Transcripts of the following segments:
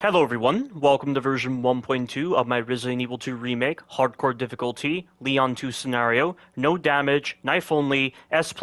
Hello everyone, welcome to version 1.2 of my Resident Evil 2 Remake, Hardcore difficulty, Leon 2 scenario, no damage, knife only, S+,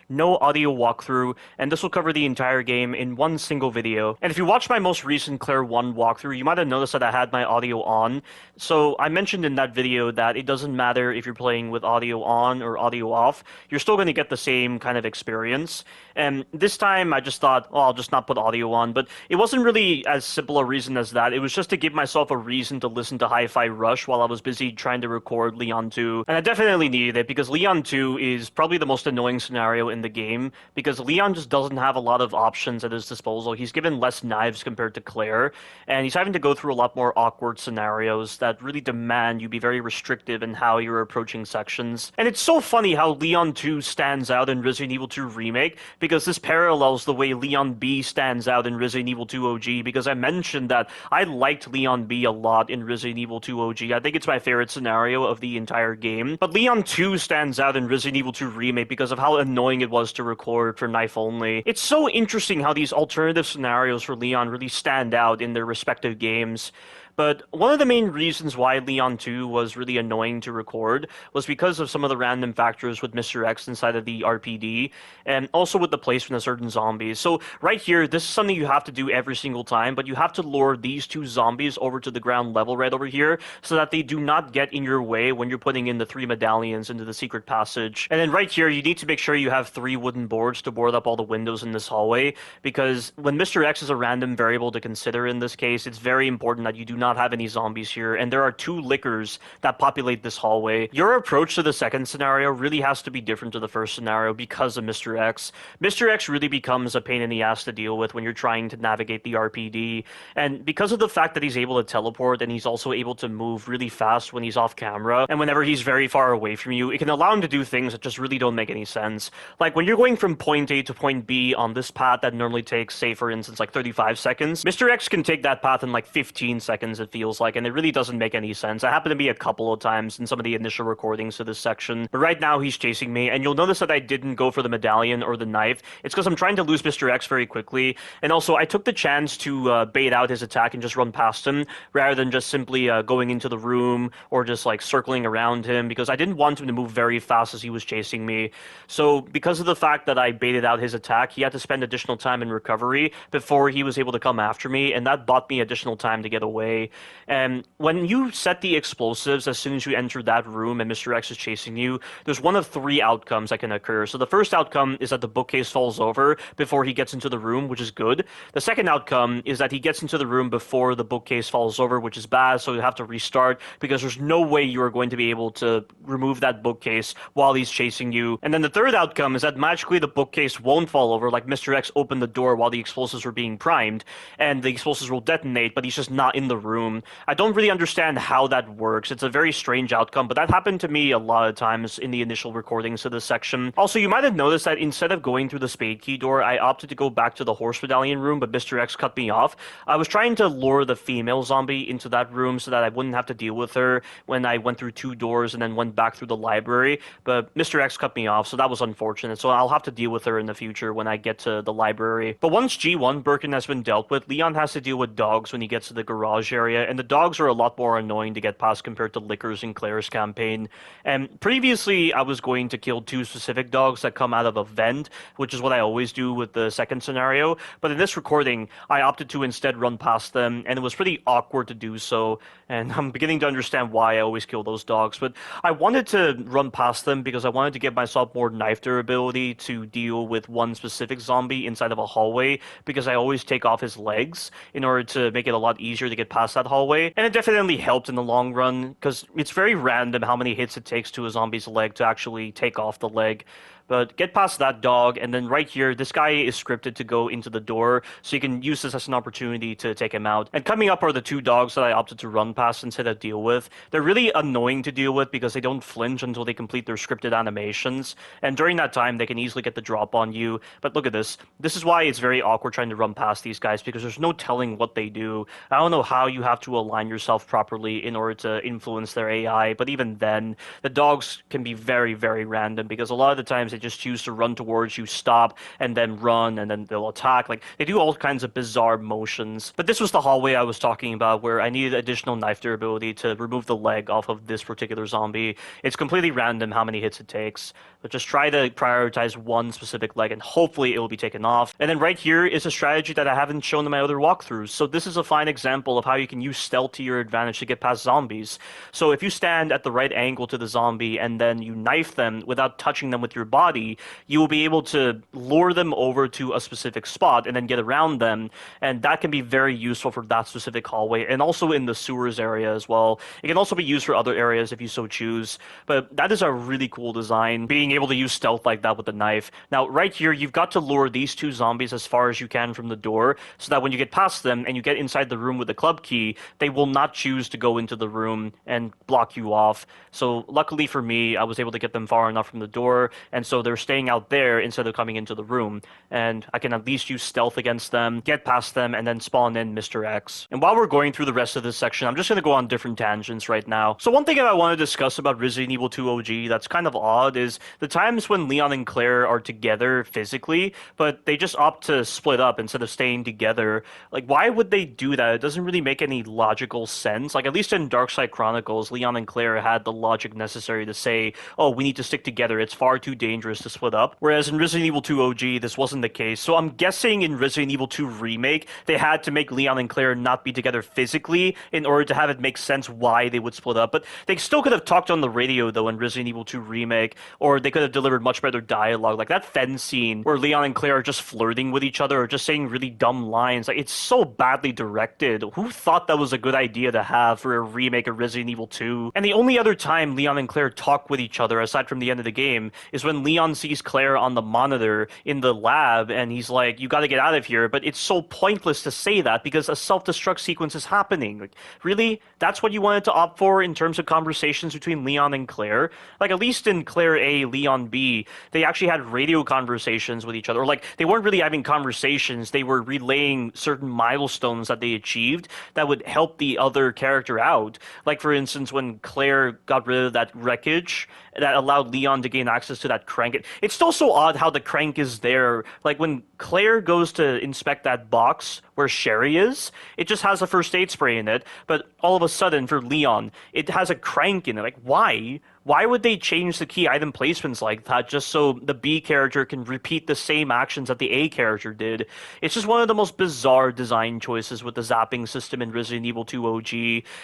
no audio walkthrough, and this will cover the entire game in one single video. And if you watched my most recent Claire 1 walkthrough, you might have noticed that I had my audio on. So I mentioned in that video that it doesn't matter if you're playing with audio on or audio off, you're still going to get the same kind of experience. And this time I just thought, oh, I'll just not put audio on, but it wasn't really as simple a reason as that. It was just to give myself a reason to listen to Hi-Fi Rush while I was busy trying to record Leon 2. And I definitely needed it because Leon 2 is probably the most annoying scenario in the game because Leon just doesn't have a lot of options at his disposal. He's given less knives compared to Claire, and he's having to go through a lot more awkward scenarios that really demand you be very restrictive in how you're approaching sections. And it's so funny how Leon 2 stands out in Resident Evil 2 Remake because this parallels the way Leon B stands out in Resident Evil 2 OG, because I mentioned that I liked Leon B a lot in Resident Evil 2 OG. I think it's my favorite scenario of the entire game. But Leon 2 stands out in Resident Evil 2 Remake because of how annoying it was to record for knife only. It's so interesting how these alternative scenarios for Leon really stand out in their respective games. But one of the main reasons why Leon 2 was really annoying to record was because of some of the random factors with Mr. X inside of the RPD, and also with the placement of certain zombies. So right here, this is something you have to do every single time, but you have to lure these two zombies over to the ground level right over here so that they do not get in your way when you're putting in the 3 medallions into the secret passage. And then right here, you need to make sure you have 3 wooden boards to board up all the windows in this hallway, because when Mr. X is a random variable to consider in this case, it's very important that you do not have any zombies here, and there are 2 lickers that populate this hallway. Your approach to the second scenario really has to be different to the first scenario because of Mr. X. Mr. X really becomes a pain in the ass to deal with when you're trying to navigate the RPD, and because of the fact that he's able to teleport and he's also able to move really fast when he's off camera, and whenever he's very far away from you, it can allow him to do things that just really don't make any sense. Like when you're going from point A to point B on this path that normally takes, say for instance, like 35 seconds, Mr. X can take that path in like 15 seconds, it feels like, and it really doesn't make any sense. It happened to me a couple of times in some of the initial recordings to this section, but right now he's chasing me, and you'll notice that I didn't go for the medallion or the knife. It's because I'm trying to lose Mr. X very quickly, and also I took the chance to bait out his attack and just run past him, rather than just simply going into the room or just like circling around him, because I didn't want him to move very fast as he was chasing me. So because of the fact that I baited out his attack, he had to spend additional time in recovery before he was able to come after me, and that bought me additional time to get away. And when you set the explosives as soon as you enter that room and Mr. X is chasing you, there's one of 3 outcomes that can occur. So the first outcome is that the bookcase falls over before he gets into the room, which is good. The second outcome is that he gets into the room before the bookcase falls over, which is bad, so you have to restart because there's no way you are going to be able to remove that bookcase while he's chasing you. And then the third outcome is that magically the bookcase won't fall over, like Mr. X opened the door while the explosives were being primed, and the explosives will detonate, but he's just not in the room. I don't really understand how that works. It's a very strange outcome, but that happened to me a lot of times in the initial recordings of this section. Also, you might have noticed that instead of going through the spade key door, I opted to go back to the horse medallion room, but Mr. X cut me off. I was trying to lure the female zombie into that room so that I wouldn't have to deal with her when I went through 2 doors and then went back through the library, but Mr. X cut me off, so that was unfortunate, so I'll have to deal with her in the future when I get to the library. But once G1 Birkin has been dealt with, Leon has to deal with dogs when he gets to the garage area, and the dogs are a lot more annoying to get past compared to Lickers in Claire's campaign. And previously, I was going to kill 2 specific dogs that come out of a vent, which is what I always do with the second scenario, but in this recording, I opted to instead run past them, and it was pretty awkward to do so, and I'm beginning to understand why I always kill those dogs, but I wanted to run past them because I wanted to give myself more knife durability to deal with one specific zombie inside of a hallway, because I always take off his legs in order to make it a lot easier to get past that hallway, and it definitely helped in the long run, because it's very random how many hits it takes to a zombie's leg to actually take off the leg. But get past that dog, and then right here, this guy is scripted to go into the door, so you can use this as an opportunity to take him out. And coming up are the 2 dogs that I opted to run past instead of deal with. They're really annoying to deal with because they don't flinch until they complete their scripted animations, and during that time, they can easily get the drop on you. But look at this. This is why it's very awkward trying to run past these guys, because there's no telling what they do. I don't know how you have to align yourself properly in order to influence their AI, but even then, the dogs can be very, very random, because a lot of the times they just choose to run towards you, stop, and then run, and then they'll attack. Like, they do all kinds of bizarre motions. But this was the hallway I was talking about, where I needed additional knife durability to remove the leg off of this particular zombie. It's completely random how many hits it takes, but just try to prioritize one specific leg, and hopefully it will be taken off. And then right here is a strategy that I haven't shown in my other walkthroughs. So this is a fine example of how you can use stealth to your advantage to get past zombies. So if you stand at the right angle to the zombie and then you knife them without touching them with your body, you will be able to lure them over to a specific spot and then get around them. And that can be very useful for that specific hallway, and also in the sewers area as well. It can also be used for other areas if you so choose. But that is a really cool design, being able to use stealth like that with the knife. Now, right here, you've got to lure these two zombies as far as you can from the door, so that when you get past them and you get inside the room with the club key, they will not choose to go into the room and block you off. So luckily for me, I was able to get them far enough from the door, and so they're staying out there instead of coming into the room. And I can at least use stealth against them, get past them, and then spawn in Mr. X. And while we're going through the rest of this section, I'm just going to go on different tangents right now. So one thing I want to discuss about Resident Evil 2 OG that's kind of odd is the times when Leon and Claire are together physically, but they just opt to split up instead of staying together. Like, why would they do that? It doesn't really make any logical sense. Like, at least in Darkside Chronicles, Leon and Claire had the logic necessary to say, oh, we need to stick together. It's far too dangerous to split up. Whereas in Resident Evil 2 OG, this wasn't the case. So I'm guessing in Resident Evil 2 Remake, they had to make Leon and Claire not be together physically in order to have it make sense why they would split up. But they still could have talked on the radio, though, in Resident Evil 2 Remake, or they could have delivered much better dialogue. Like that fence scene where Leon and Claire are just flirting with each other or just saying really dumb lines. Like, it's so badly directed. Who thought that was a good idea to have for a remake of Resident Evil 2? And the only other time Leon and Claire talk with each other, aside from the end of the game, is when Leon sees Claire on the monitor in the lab, and he's like, you gotta get out of here. But it's so pointless to say that because a self-destruct sequence is happening. Like, really? That's what you wanted to opt for in terms of conversations between Leon and Claire? Like, at least in Claire A, Leon B, they actually had radio conversations with each other. Or, like, they weren't really having conversations, they were relaying certain milestones that they achieved that would help the other character out. Like, for instance, when Claire got rid of that wreckage that allowed Leon to gain access to that crank. It's still so odd how the crank is there. Like, when Claire goes to inspect that box where Sherry is, it just has a first aid spray in it, but all of a sudden, for Leon, it has a crank in it. Like, why? Why would they change the key item placements like that just so the B character can repeat the same actions that the A character did? It's just one of the most bizarre design choices with the zapping system in Resident Evil 2 OG,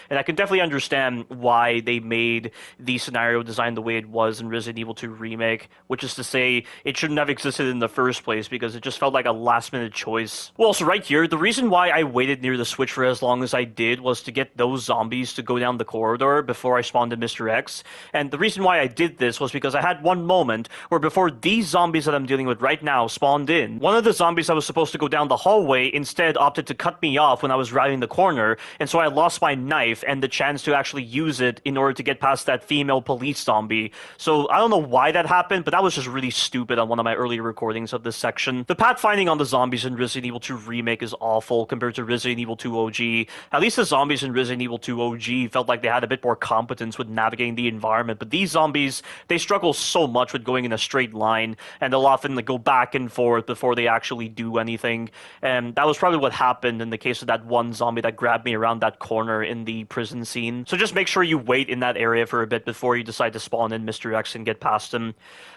and I can definitely understand why they made the scenario design the way it was in Resident Evil 2 Remake, which is to say, it shouldn't have existed in the first place because it just felt like a last-minute choice. Well, so right here, the reason why I waited near the switch for as long as I did was to get those zombies to go down the corridor before I spawned in Mr. X, and the reason why I did this was because I had one moment where before these zombies that I'm dealing with right now spawned in, one of the zombies that was supposed to go down the hallway instead opted to cut me off when I was rounding the corner, and so I lost my knife and the chance to actually use it in order to get past that female police zombie. So I don't know why that happened, but that was just really stupid on one of my earlier recordings of this section. The pathfinding on the zombies in Resident Evil 2 Remake is awful compared to Resident Evil 2 OG. At least the zombies in Resident Evil 2 OG felt like they had a bit more competence with navigating the environment, but these zombies, they struggle so much with going in a straight line, and they'll often go back and forth before they actually do anything. And that was probably what happened in the case of that one zombie that grabbed me around that corner in the prison scene. So just make sure you wait in that area for a bit before you decide to spawn in Mr. X and get past him.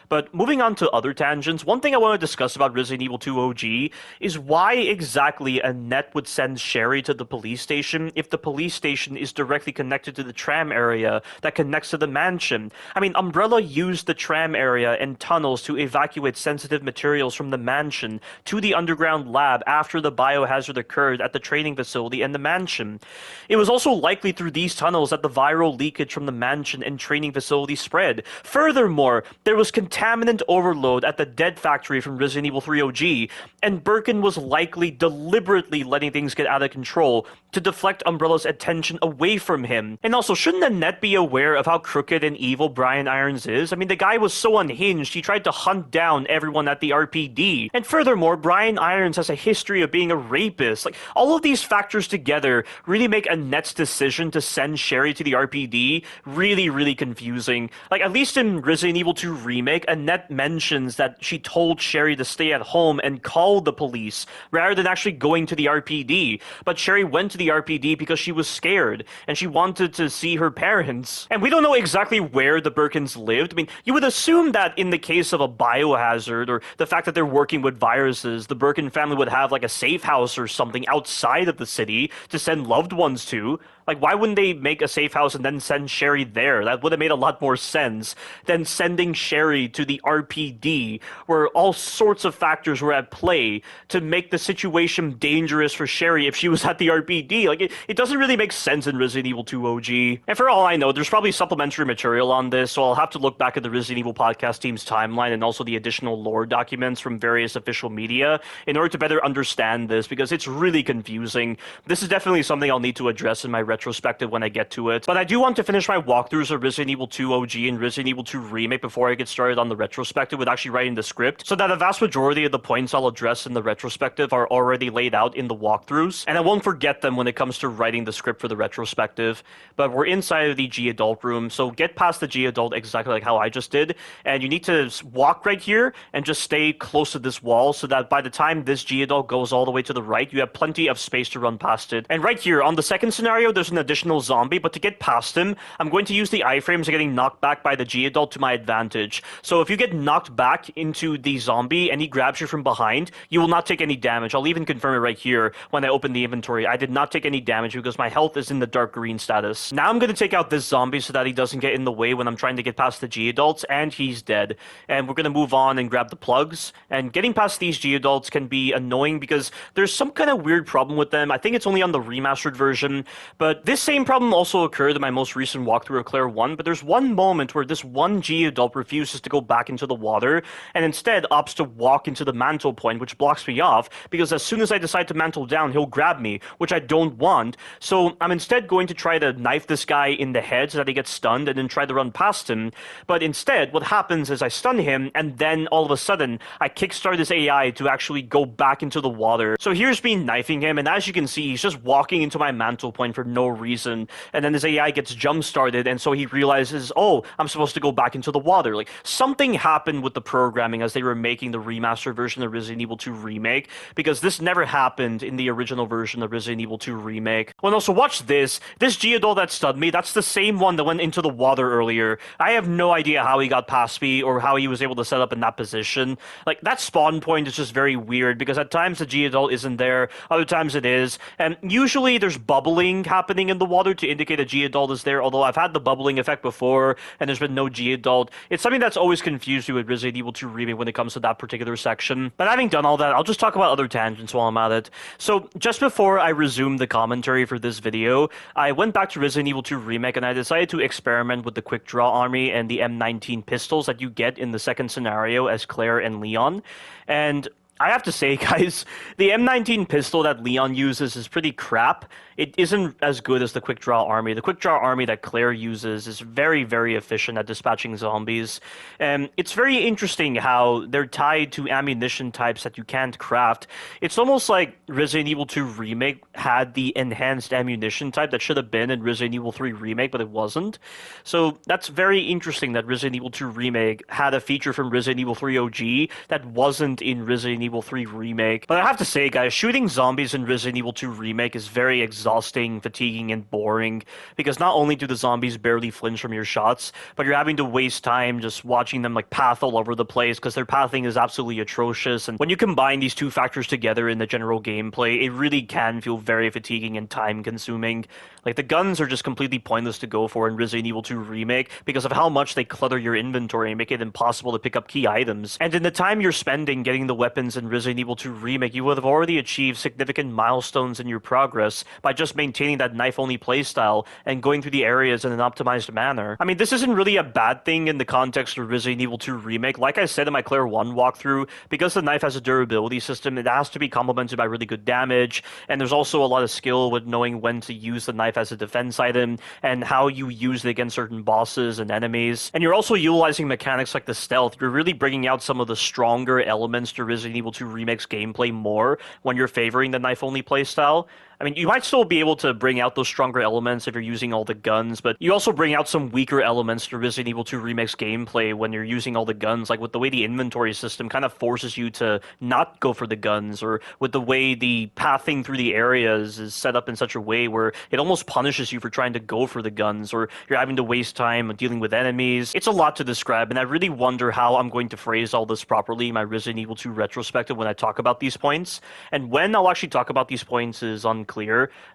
But moving on to other tangents, one thing I want to discuss about Resident Evil 2 OG is why exactly Annette would send Sherry to the police station if the police station is directly connected to the tram area that connects to the mansion. I mean, Umbrella used the tram area and tunnels to evacuate sensitive materials from the mansion to the underground lab after the biohazard occurred at the training facility and the mansion. It was also likely through these tunnels that the viral leakage from the mansion and training facility spread. Furthermore, there was contaminant overload at the Dead Factory from Resident Evil 3 OG, and Birkin was likely deliberately letting things get out of control to deflect Umbrella's attention away from him. And also, shouldn't Annette be aware of how crooked and evil Brian Irons is? I mean, the guy was so unhinged, he tried to hunt down everyone at the RPD. And furthermore, Brian Irons has a history of being a rapist. Like, all of these factors together really make Annette's decision to send Sherry to the RPD really, really confusing. Like, at least in Resident Evil 2 Remake, Annette mentions that she told Sherry to stay at home and call the police rather than actually going to the RPD. But Sherry went to the RPD because she was scared and she wanted to see her parents. And we don't know exactly where the Birkins lived. I mean, you would assume that in the case of a biohazard or the fact that they're working with viruses, the Birkin family would have like a safe house or something outside of the city to send loved ones to. Like, why wouldn't they make a safe house and then send Sherry there? That would have made a lot more sense than sending Sherry to the RPD, where all sorts of factors were at play to make the situation dangerous for Sherry if she was at the RPD. Like, it doesn't really make sense in Resident Evil 2 OG. And for all I know, there's probably supplementary material on this, so I'll have to look back at the Resident Evil podcast team's timeline and also the additional lore documents from various official media in order to better understand this, because it's really confusing. This is definitely something I'll need to address in my retrospective when I get to it. But I do want to finish my walkthroughs of Resident Evil 2 OG and Resident Evil 2 Remake before I get started on the retrospective with actually writing the script, so that a vast majority of the points I'll address in the retrospective are already laid out in the walkthroughs, and I won't forget them when it comes to writing the script for the retrospective. But we're inside of the G Adult room, so get past the G Adult exactly like how I just did, and you need to walk right here and just stay close to this wall so that by the time this G Adult goes all the way to the right, you have plenty of space to run past it. And right here, on the second scenario, there's an additional zombie, but to get past him, I'm going to use the iframes of getting knocked back by the G-Adult to my advantage. So if you get knocked back into the zombie and he grabs you from behind, you will not take any damage. I'll even confirm it right here when I open the inventory. I did not take any damage because my health is in the dark green status. Now I'm going to take out this zombie so that he doesn't get in the way when I'm trying to get past the G-Adults, and he's dead. And we're going to move on and grab the plugs. And getting past these G-Adults can be annoying because there's some kind of weird problem with them. I think it's only on the remastered version, but this same problem also occurred in my most recent walkthrough of Claire 1, but there's one moment where this one G-Adult refuses to go back into the water, and instead opts to walk into the mantle point, which blocks me off, because as soon as I decide to mantle down, he'll grab me, which I don't want. So I'm instead going to try to knife this guy in the head so that he gets stunned, and then try to run past him. But instead, what happens is I stun him, and then all of a sudden, I kickstart his AI to actually go back into the water. So here's me knifing him, and as you can see, he's just walking into my mantle point for no reason, and then his AI gets jump started, and so he realizes, oh, I'm supposed to go back into the water. Like, something happened with the programming as they were making the remastered version of Resident Evil 2 Remake, because this never happened in the original version of Resident Evil 2 Remake. Well, no, so watch this. This G-Adult that stunned me, that's the same one that went into the water earlier. I have no idea how he got past me or how he was able to set up in that position. Like, that spawn point is just very weird, because at times the G-Adult isn't there, other times it is, and usually there's bubbling happening in the water to indicate a G-Adult is there, although I've had the bubbling effect before, and there's been no G-Adult. It's something that's always confused me with Resident Evil 2 Remake when it comes to that particular section. But having done all that, I'll just talk about other tangents while I'm at it. So, just before I resumed the commentary for this video, I went back to Resident Evil 2 Remake, and I decided to experiment with the Quick Draw Army and the M19 pistols that you get in the second scenario as Claire and Leon. And I have to say, guys, the M19 pistol that Leon uses is pretty crap. It isn't as good as the Quick Draw Army. The Quick Draw Army that Claire uses is very, very efficient at dispatching zombies. And it's very interesting how they're tied to ammunition types that you can't craft. It's almost like Resident Evil 2 Remake had the enhanced ammunition type that should have been in Resident Evil 3 Remake, but it wasn't. So that's very interesting that Resident Evil 2 Remake had a feature from Resident Evil 3 OG that wasn't in Resident Evil 3 Remake. But I have to say, guys, shooting zombies in Resident Evil 2 Remake is very exhausting, fatiguing, and boring, because not only do the zombies barely flinch from your shots, but you're having to waste time just watching them like path all over the place, because their pathing is absolutely atrocious. And when you combine these two factors together in the general gameplay, it really can feel very fatiguing and time consuming. Like, the guns are just completely pointless to go for in Resident Evil 2 Remake because of how much they clutter your inventory and make it impossible to pick up key items. And in the time you're spending getting the weapons and in Resident Evil 2 Remake, you would have already achieved significant milestones in your progress by just maintaining that knife-only playstyle and going through the areas in an optimized manner. I mean, this isn't really a bad thing in the context of Resident Evil 2 Remake. Like I said in my Claire 1 walkthrough, because the knife has a durability system, it has to be complemented by really good damage, and there's also a lot of skill with knowing when to use the knife as a defense item and how you use it against certain bosses and enemies. And you're also utilizing mechanics like the stealth. You're really bringing out some of the stronger elements to Resident Evil 2 Remake's gameplay more when you're favoring the knife-only playstyle. I mean, you might still be able to bring out those stronger elements if you're using all the guns, but you also bring out some weaker elements to Resident Evil 2 Remake's gameplay when you're using all the guns, like with the way the inventory system kind of forces you to not go for the guns, or with the way the pathing through the areas is set up in such a way where it almost punishes you for trying to go for the guns, or you're having to waste time dealing with enemies. It's a lot to describe, and I really wonder how I'm going to phrase all this properly in my Resident Evil 2 retrospective when I talk about these points. And when I'll actually talk about these points is unclear.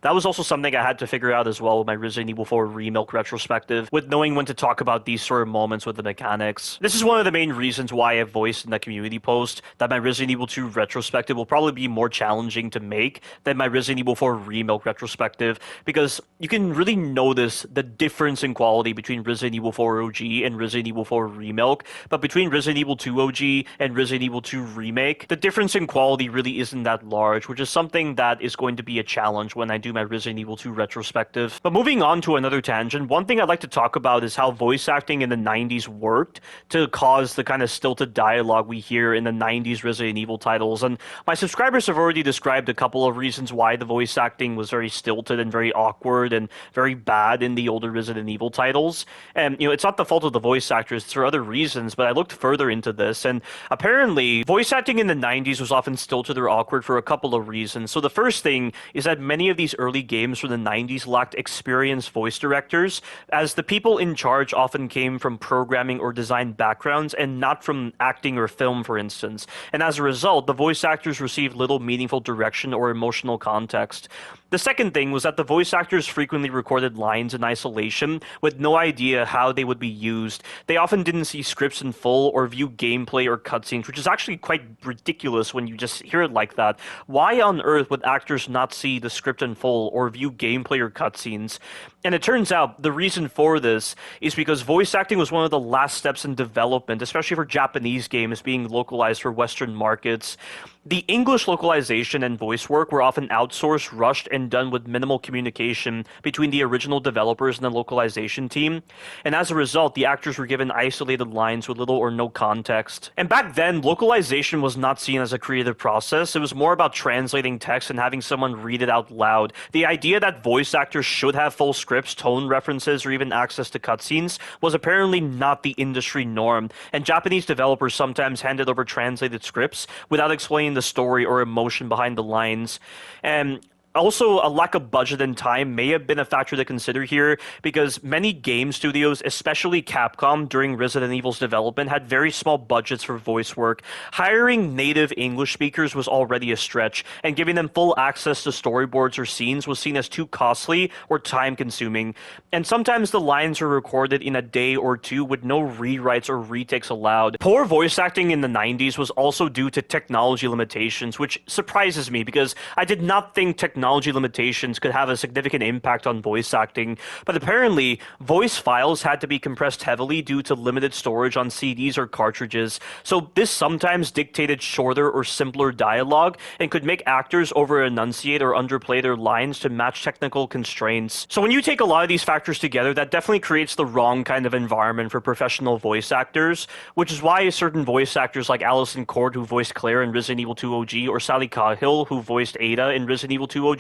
That was also something I had to figure out as well with my Resident Evil 4 Remake retrospective, with knowing when to talk about these sort of moments with the mechanics. This is one of the main reasons why I voiced in the community post that my Resident Evil 2 retrospective will probably be more challenging to make than my Resident Evil 4 Remake retrospective, because you can really notice the difference in quality between Resident Evil 4 OG and Resident Evil 4 Remake, but between Resident Evil 2 OG and Resident Evil 2 Remake, the difference in quality really isn't that large, which is something that is going to be a challenge when I do my Resident Evil 2 retrospective. But moving on to another tangent, one thing I'd like to talk about is how voice acting in the 90s worked to cause the kind of stilted dialogue we hear in the 90s Resident Evil titles. And my subscribers have already described a couple of reasons why the voice acting was very stilted and very awkward and very bad in the older Resident Evil titles. And, it's not the fault of the voice actors, it's for other reasons, but I looked further into this, and apparently voice acting in the 90s was often stilted or awkward for a couple of reasons. So the first thing is that many of these early games from the 90s lacked experienced voice directors, as the people in charge often came from programming or design backgrounds and not from acting or film, for instance. And as a result, the voice actors received little meaningful direction or emotional context. The second thing was that the voice actors frequently recorded lines in isolation with no idea how they would be used. They often didn't see scripts in full or view gameplay or cutscenes, which is actually quite ridiculous when you just hear it like that. Why on earth would actors not see the script in full or view gameplay or cutscenes? And it turns out the reason for this is because voice acting was one of the last steps in development, especially for Japanese games being localized for Western markets. The English localization and voice work were often outsourced, rushed, and done with minimal communication between the original developers and the localization team. And as a result, the actors were given isolated lines with little or no context. And back then, localization was not seen as a creative process. It was more about translating text and having someone read it out loud. The idea that voice actors should have full scripts, tone references, or even access to cutscenes was apparently not the industry norm. And Japanese developers sometimes handed over translated scripts without explaining the story or emotion behind the lines. And also, a lack of budget and time may have been a factor to consider here, because many game studios, especially Capcom, during Resident Evil's development, had very small budgets for voice work. Hiring native English speakers was already a stretch, and giving them full access to storyboards or scenes was seen as too costly or time-consuming. And sometimes the lines were recorded in a day or two with no rewrites or retakes allowed. Poor voice acting in the 90s was also due to technology limitations, which surprises me because I did not think technology limitations could have a significant impact on voice acting, but apparently voice files had to be compressed heavily due to limited storage on CDs or cartridges, so this sometimes dictated shorter or simpler dialogue and could make actors over-enunciate or underplay their lines to match technical constraints. So when you take a lot of these factors together, that definitely creates the wrong kind of environment for professional voice actors, which is why certain voice actors like Alison Cord, who voiced Claire in Resident Evil 2 OG, or Sally Cahill, who voiced Ada in Resident Evil 2 OG,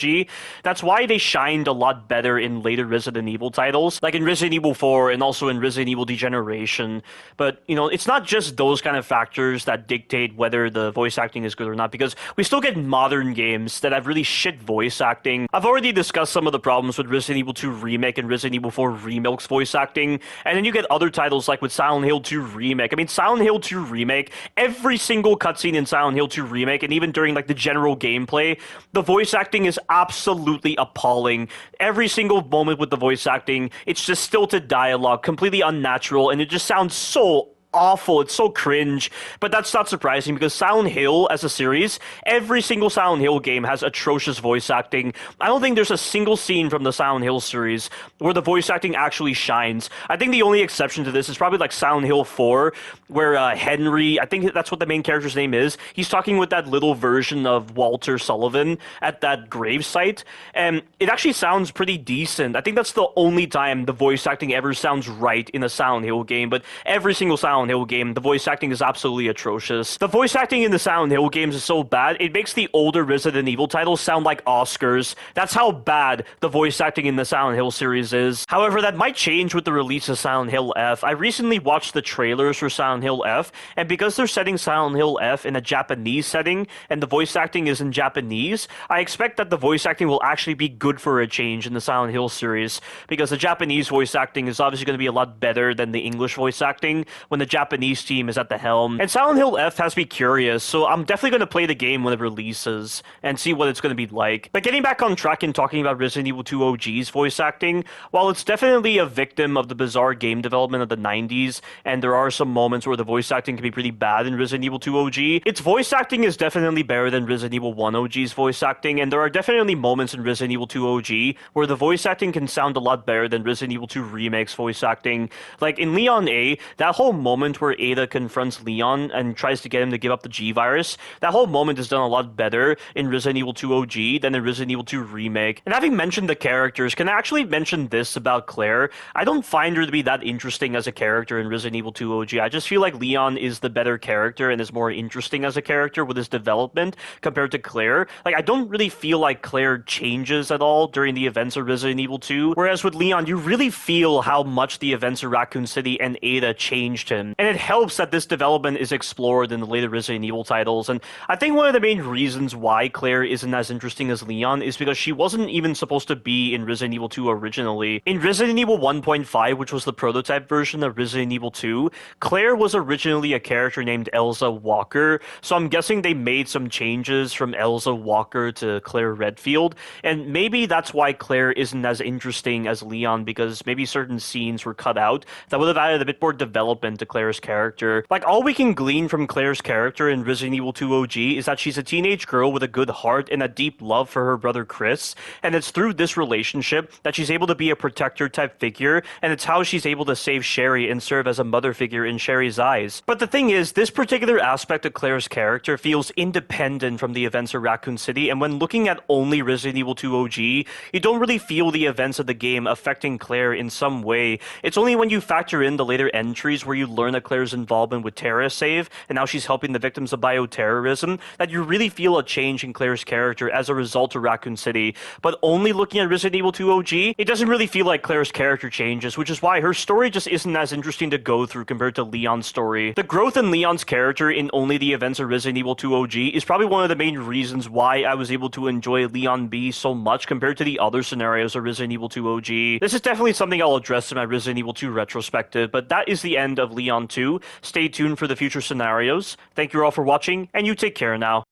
that's why they shined a lot better in later Resident Evil titles, like in Resident Evil 4 and also in Resident Evil Degeneration. But, it's not just those kind of factors that dictate whether the voice acting is good or not, because we still get modern games that have really shit voice acting. I've already discussed some of the problems with Resident Evil 2 Remake and Resident Evil 4 Remake's voice acting, and then you get other titles like with Silent Hill 2 Remake. I mean, Silent Hill 2 Remake, every single cutscene in Silent Hill 2 Remake, and even during like the general gameplay, the voice acting is absolutely appalling. Every single moment with the voice acting, it's just stilted dialogue, completely unnatural, and it just sounds so awful. It's so cringe. But that's not surprising because Silent Hill as a series, every single Silent Hill game has atrocious voice acting. I don't think there's a single scene from the Silent Hill series where the voice acting actually shines. I think the only exception to this is probably like Silent Hill 4, where Henry, I think that's what the main character's name is, he's talking with that little version of Walter Sullivan at that gravesite, and it actually sounds pretty decent. I think that's the only time the voice acting ever sounds right in a Silent Hill game, but every single Silent Hill game, the voice acting is absolutely atrocious. The voice acting in the Silent Hill games is so bad, it makes the older Resident Evil titles sound like Oscars. That's how bad the voice acting in the Silent Hill series is. However, that might change with the release of Silent Hill F. I recently watched the trailers for Silent Hill F, and because they're setting Silent Hill F in a Japanese setting, and the voice acting is in Japanese, I expect that the voice acting will actually be good for a change in the Silent Hill series, because the Japanese voice acting is obviously going to be a lot better than the English voice acting when the Japanese team is at the helm. And Silent Hill F has me curious, so I'm definitely going to play the game when it releases and see what it's going to be like. But getting back on track and talking about Resident Evil 2 OG's voice acting, while it's definitely a victim of the bizarre game development of the 90s, and there are some moments where the voice acting can be pretty bad in Resident Evil 2 OG, its voice acting is definitely better than Resident Evil 1 OG's voice acting, and there are definitely moments in Resident Evil 2 OG where the voice acting can sound a lot better than Resident Evil 2 Remake's voice acting. Like in Leon A, that whole moment where Ada confronts Leon and tries to get him to give up the G-Virus, that whole moment is done a lot better in Resident Evil 2 OG than in Resident Evil 2 Remake. And having mentioned the characters, can I actually mention this about Claire? I don't find her to be that interesting as a character in Resident Evil 2 OG. I just feel like Leon is the better character and is more interesting as a character with his development compared to Claire. Like, I don't really feel like Claire changes at all during the events of Resident Evil 2, whereas with Leon, you really feel how much the events of Raccoon City and Ada changed him. And it helps that this development is explored in the later Resident Evil titles, and I think one of the main reasons why Claire isn't as interesting as Leon is because she wasn't even supposed to be in Resident Evil 2 originally. In Resident Evil 1.5, which was the prototype version of Resident Evil 2, Claire was originally a character named Elza Walker, so I'm guessing they made some changes from Elza Walker to Claire Redfield, and maybe that's why Claire isn't as interesting as Leon, because maybe certain scenes were cut out that would have added a bit more development to Claire's character. Like, all we can glean from Claire's character in Resident Evil 2 OG is that she's a teenage girl with a good heart and a deep love for her brother Chris, and it's through this relationship that she's able to be a protector type figure, and it's how she's able to save Sherry and serve as a mother figure in Sherry's eyes. But the thing is, this particular aspect of Claire's character feels independent from the events of Raccoon City, and when looking at only Resident Evil 2 OG, you don't really feel the events of the game affecting Claire in some way. It's only when you factor in the later entries where you learn that Claire's involvement with TerraSave, and how she's helping the victims of bioterrorism, that you really feel a change in Claire's character as a result of Raccoon City. But only looking at Resident Evil 2 OG, it doesn't really feel like Claire's character changes, which is why her story just isn't as interesting to go through compared to Leon's story. The growth in Leon's character in only the events of Resident Evil 2 OG is probably one of the main reasons why I was able to enjoy Leon B so much compared to the other scenarios of Resident Evil 2 OG. This is definitely something I'll address in my Resident Evil 2 retrospective, but that is the end of Leon 2. Stay tuned for the future scenarios. Thank you all for watching, and you take care now.